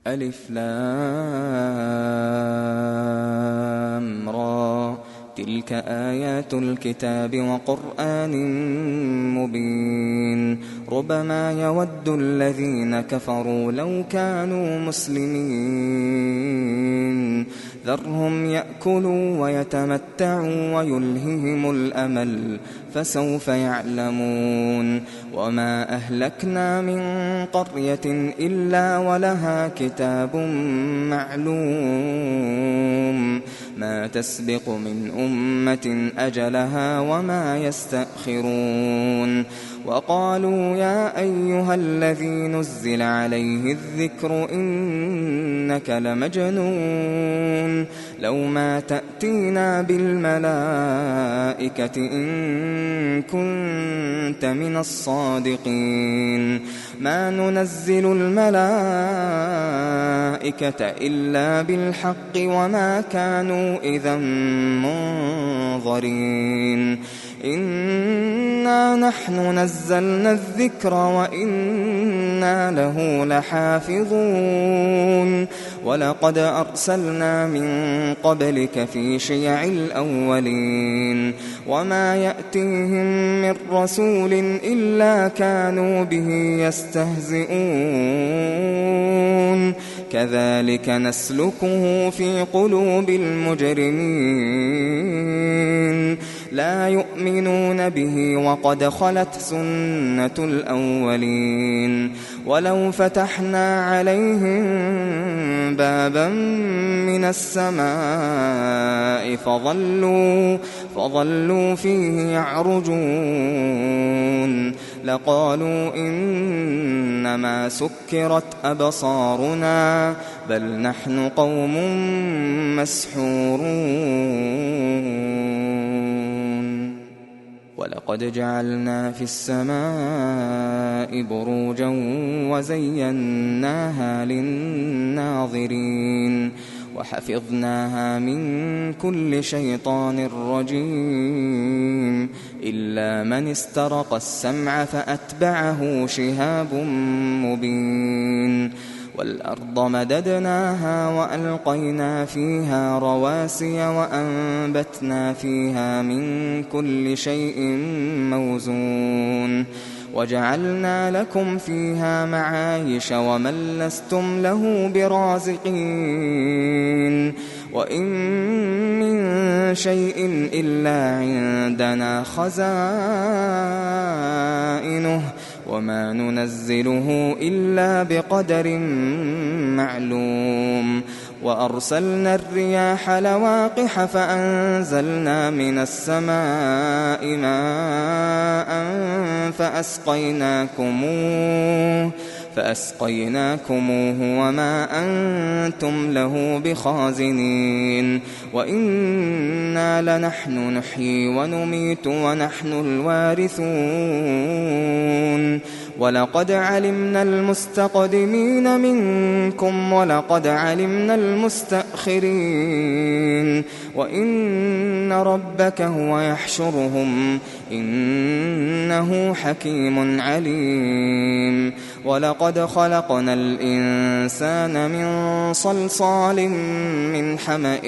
ألف لام را تلك آيات الكتاب وقرآن مبين ربما يود الذين كفروا لو كانوا مسلمين ذرهم يأكلوا ويتمتعوا ويلههم الأمل فسوف يعلمون وما أهلكنا من قرية إلا ولها كتاب معلوم ما تسبق من أمة أجلها وما يستأخرون وقالوا يا أيها الذي نزل عليه الذكر إنك لمجنون لو ما تأتينا بالملائكة إن كنت من الصادقين ما ننزل الملائكة إلا بالحق وما كانوا إذا منظرين إنا نحن نزلنا الذكر وإنا له لحافظون ولقد أرسلنا من قبلك في شيع الأولين وما يأتيهم من رسول إلا كانوا به يستهزئون كذلك نسلكه في قلوب المجرمين لا يؤمنون به وقد خلت سنة الأولين ولو فتحنا عليهم بابا من السماء فظلوا فيه يعرجون لقالوا إنما سكرت أبصارنا بل نحن قوم مسحورون ولقد جعلنا في السماء بروجا وزيناها للناظرين وحفظناها من كل شيطان رجيم إلا من استرق السمع فأتبعه شهاب مبين والأرض مددناها وألقينا فيها رواسي وأنبتنا فيها من كل شيء موزون وجعلنا لكم فيها معايش ومن لستم له برازقين وإن من شيء إلا عندنا خزائنه وما ننزله إلا بقدر معلوم وأرسلنا الرياح لواقح فأنزلنا من السماء ماء فأسقيناكموه وما أنتم له بخازنين وإنا لنحن نحيي ونميت ونحن الوارثون ولقد علمنا المستقدمين منكم ولقد علمنا المستأخرين وإن ربك هو يحشرهم إنه حكيم عليم ولقد خلقنا الإنسان من صلصال من حمأ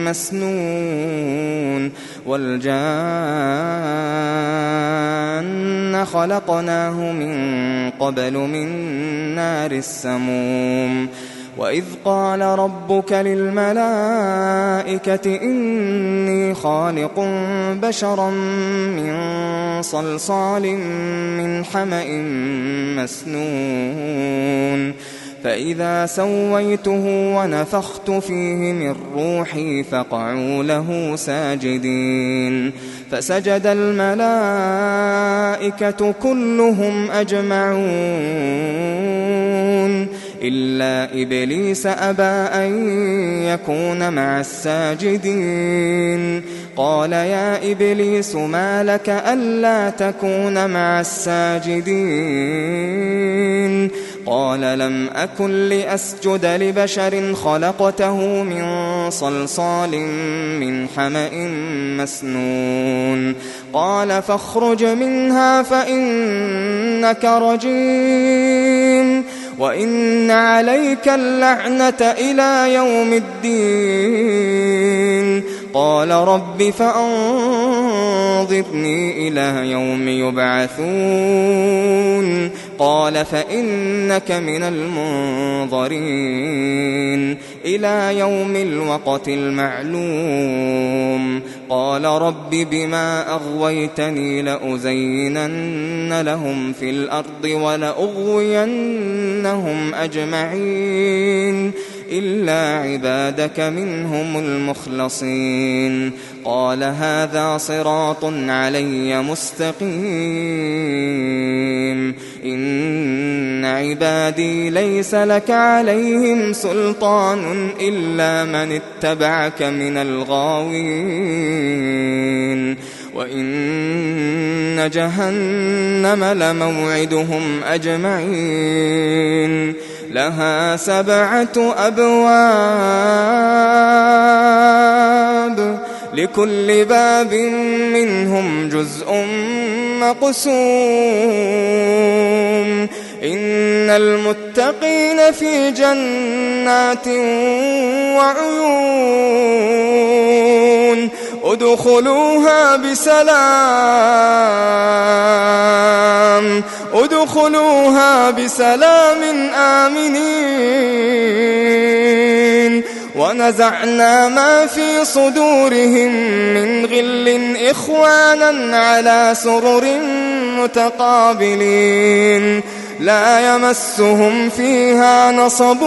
مسنون والجان خلقناه من قبل من نار السموم وإذ قال ربك للملائكة إني خالق بشرا من صلصال من حمأ مسنون فإذا سويته ونفخت فيه من روحي فقعوا له ساجدين فسجد الملائكة كلهم أجمعون إلا إبليس أبى أن يكون مع الساجدين قال يا إبليس ما لك ألا تكون مع الساجدين قال لم أكن لأسجد لبشر خلقته من صلصال من حمأ مسنون قال فاخرج منها فإنك رجيم وإن عليك اللعنة إلى يوم الدين. قال رب فأنظرني إلى يوم يبعثون. قال فإنك من المنظرين إلى يوم الوقت المعلوم. قال رب بما أغويتني لأزينن لهم في الأرض ولأغوينهم أجمعين إلا عبادك منهم المخلصين. قال هذا صراط علي مستقيم. إن عبادي ليس لك عليهم سلطان إلا من اتبعك من الغاوين. وإن جهنم لموعدهم أجمعين لها 7 أبواب لكل باب منهم جزء مقسوم. إن المتقين في جنات وعيون ادخلوها بسلام آمنين. ونزعنا ما في صدورهم من غل إخوانا على سرر متقابلين لا يمسهم فيها نصب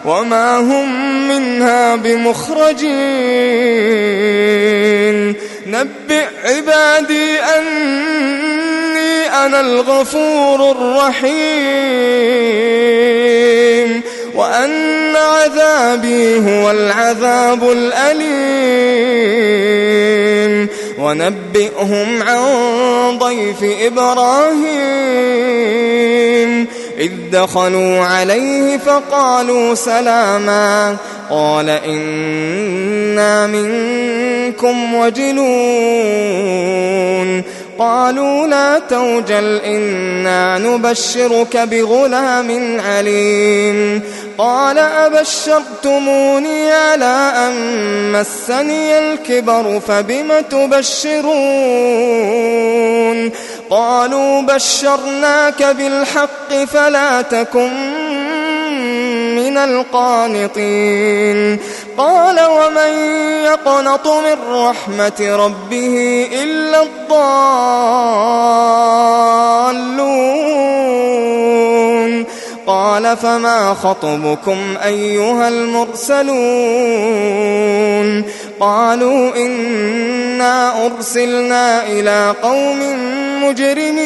وما هم منها بمخرجين. نبئ عبادي أني أنا الغفور الرحيم وأن عذابي هو العذاب الأليم. ونبئهم عن ضيف إبراهيم إذ دخلوا عليه فقالوا سلاما قال إنا منكم وجلون. قالوا لا توجل إنا نبشرك بغلام عليم. قال أبشرتموني على أن مسني الكبر فبم تبشرون. قالوا بشرناك بالحق فلا تكن من القانطين. قال ومن يقنط من رحمة ربه إلا الضالون. قال فما خطبكم أيها المرسلون. قالوا إنا أرسلنا إلى قوم مجرمين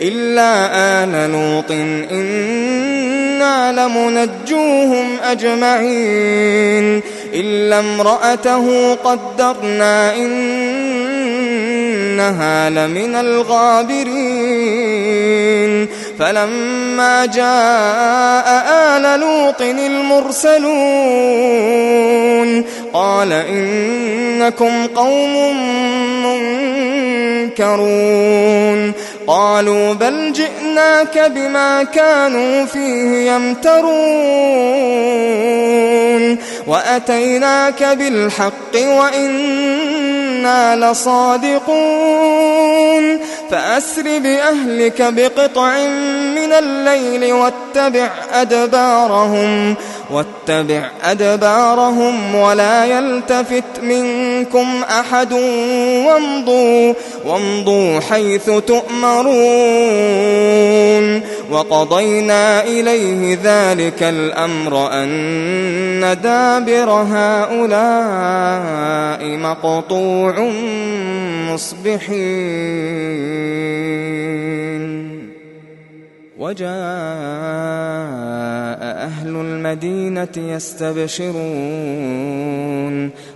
إلا آل لوط إنا لمنجوهم أجمعين إلا امرأته قدرنا إنها لمن الغابرين. فلما جاء آل لوط المرسلون قال إنكم قوم منكرون. قالوا بل جئناك بما كانوا فيه يمترون وأتيناك بالحق وإنا لصادقون. فأسر بأهلك بقطع من الليل واتبع أدبارهم ولا يلتفت منكم أحد وامضوا حيث تؤمرون. وقضينا إليه ذلك الأمر أن دابر هؤلاء مقطوع مصبحين. وجاء أهل المدينة يستبشرون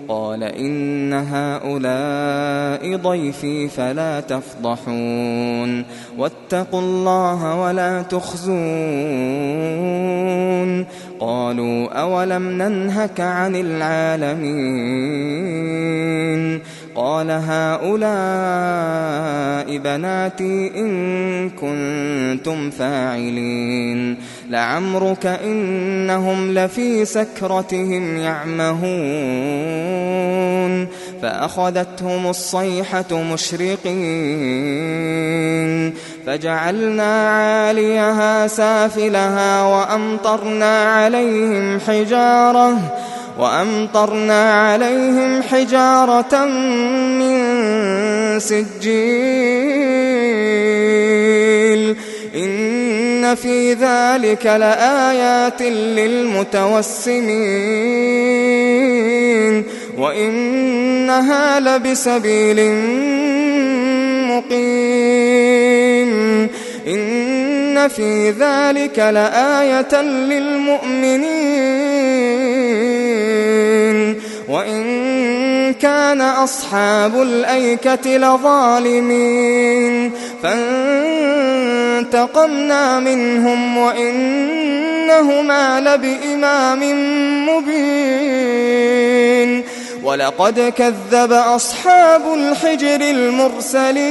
قال إن هؤلاء ضيفي فلا تفضحون واتقوا الله ولا تخزون. قالوا أولم ننهك عن العالمين. قال هؤلاء بناتي إن كنتم فاعلين لعمرك إنهم لفي سكرتهم يعمهون فأخذتهم الصيحة مشرقين فجعلنا عاليها سافلها وأمطرنا عليهم حجارة من سجيل إن في ذلك لآيات للمتوسمين وإنها لبسبيل مقيم إن في ذلك لآية للمؤمنين وإن كان أصحاب الأيكة لظالمين فانتقمنا منهم وإنهما لبإمام مبين ولقد كذب أصحاب الحجر المرسلين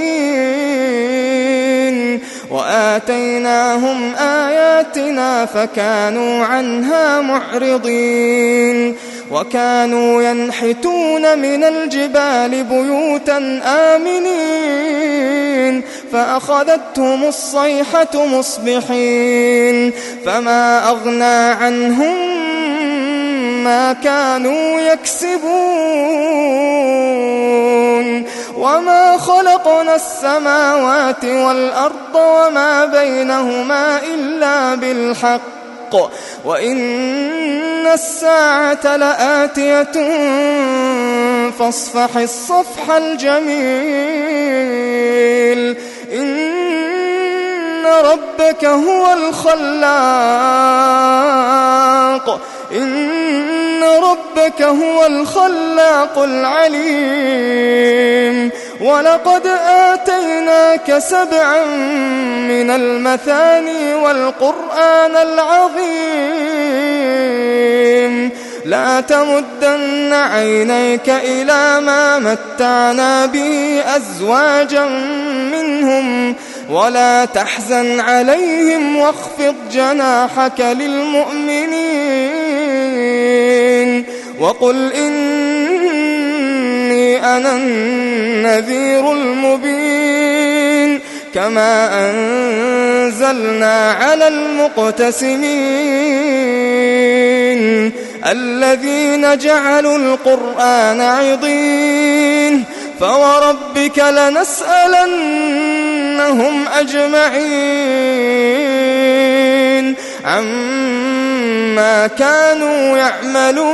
وآتيناهم آياتنا فكانوا عنها معرضين وكانوا ينحتون من الجبال بيوتا آمنين فأخذتهم الصيحة مصبحين فما أغنى عنهم ما كانوا يكسبون وما خلقنا السماوات والأرض وما بينهما إلا بالحق وإن الساعة لآتية فاصفح الصفح الجميل إن ربك هو الخلاق العليم ولقد آتيناك 7 من المثاني والقرآن العظيم لا تمدن عينيك إلى ما متعنا به أزواجا منهم ولا تحزن عليهم واخفض جناحك للمؤمنين وقل إني أنا النذير المبين كما أنزلنا على المقتسمين الذين جعلوا القرآن عضين فوربك لنسألنهم أجمعين عما كانوا يعملون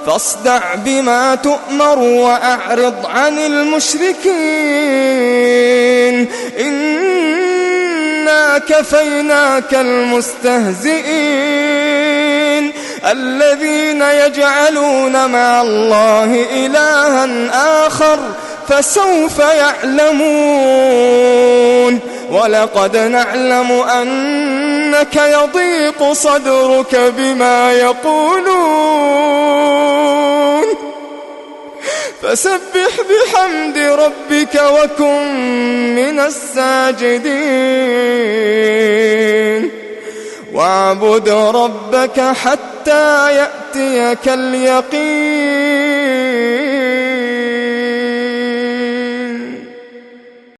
فاصدع بما تؤمر وأعرض عن المشركين إنا كفيناك المستهزئين الذين يجعلون مع الله إلها آخر فسوف يعلمون ولقد نعلم أنك يضيق صدرك بما يقولون فسبح بحمد ربك وكن من الساجدين واعبد ربك حتى يأتيك اليقين